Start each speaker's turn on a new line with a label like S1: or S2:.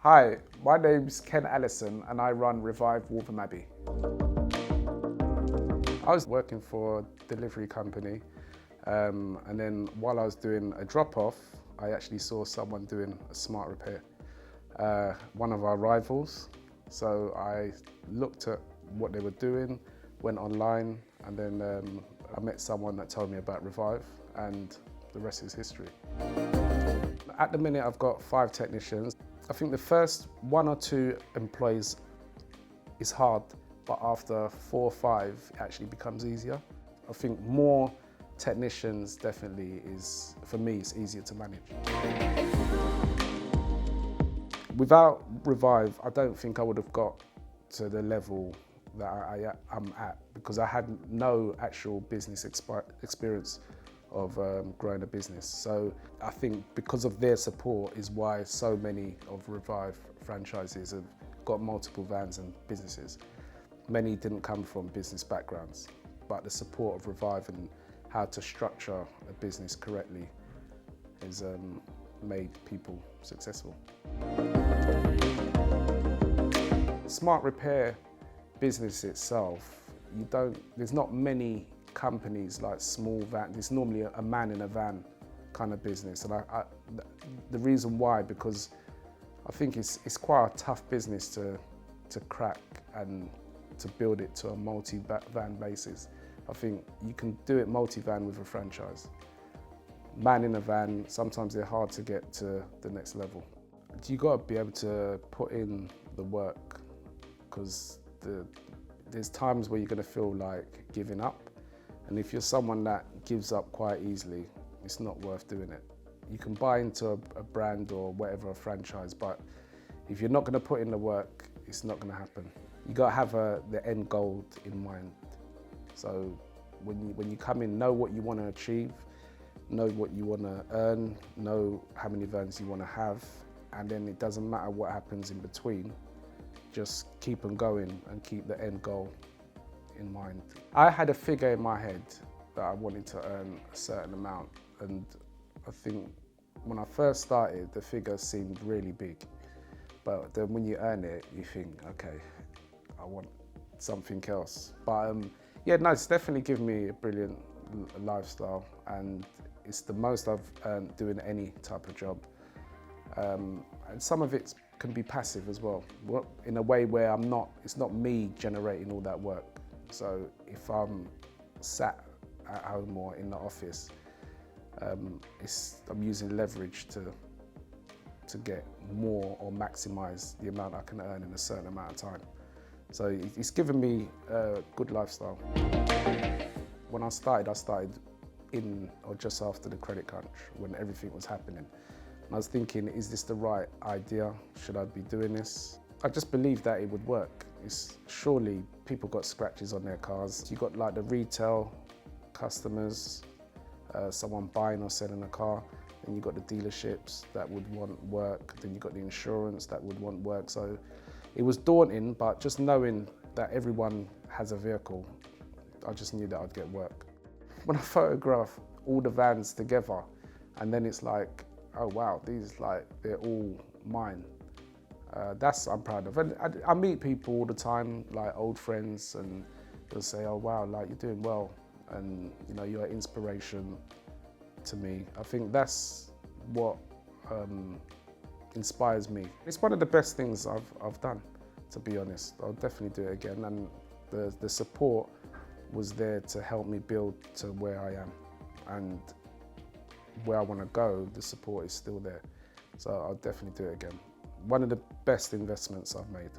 S1: Hi, my name's Ken Allison and I run Revive Waltham Abbey. I was working for a delivery company and then while I was doing a drop-off, I actually saw someone doing a smart repair. One of our rivals. So I looked at what they were doing, went online, and then I met someone that told me about Revive, and the rest is history. At the minute, I've got 5 technicians. I think the first 1 or 2 employees is hard, but after 4 or 5, it actually becomes easier. I think more technicians definitely is, for me, it's easier to manage. Without Revive, I don't think I would have got to the level that I'm at, because I had no actual business experience of growing a business. So I think because of their support is why so many of Revive franchises have got multiple vans and businesses. Many didn't come from business backgrounds, but the support of Revive and how to structure a business correctly has made people successful. Smart repair business itself, there's not many companies like small van. It's normally a man in a van kind of business, and the reason why, because I think it's quite a tough business to crack and to build it to a multi-van basis. I think you can do it multi-van with a franchise. Man in a van, sometimes they're hard to get to the next level. You got to be able to put in the work, because there's times where you're going to feel like giving up. And if you're someone that gives up quite easily, it's not worth doing it. You can buy into a brand or whatever, a franchise, but if you're not going to put in the work, it's not going to happen. You got to have the end goal in mind. So when you come in, know what you want to achieve, know what you want to earn, know how many vans you want to have, and then it doesn't matter what happens in between. Just keep on going and keep the end goal in mind. I had a figure in my head that I wanted to earn a certain amount, and I think when I first started, the figure seemed really big. But then when you earn it, you think, okay, I want something else. But yeah, no, it's definitely given me a brilliant lifestyle, and it's the most I've earned doing any type of job. And some of it can be passive as well, in a way where it's not me generating all that work. So if I'm sat at home or in the office, I'm using leverage to get more or maximize the amount I can earn in a certain amount of time. So it's given me a good lifestyle. When I started in or just after the credit crunch, when everything was happening. And I was thinking, is this the right idea? Should I be doing this? I just believed that it would work. Surely people got scratches on their cars. You got like the retail customers, someone buying or selling a car, and you got the dealerships that would want work, then you got the insurance that would want work. So it was daunting, but just knowing that everyone has a vehicle, I just knew that I'd get work. When I photograph all the vans together, and then it's like, oh wow, they're all mine. I'm proud of. And I meet people all the time, like old friends, and they'll say, oh wow, like you're doing well, and you know, you're an inspiration to me. I think that's what inspires me. It's one of the best things I've done, to be honest. I'll definitely do it again, and the support was there to help me build to where I am, and where I want to go, the support is still there. So I'll definitely do it again. One of the best investments I've made.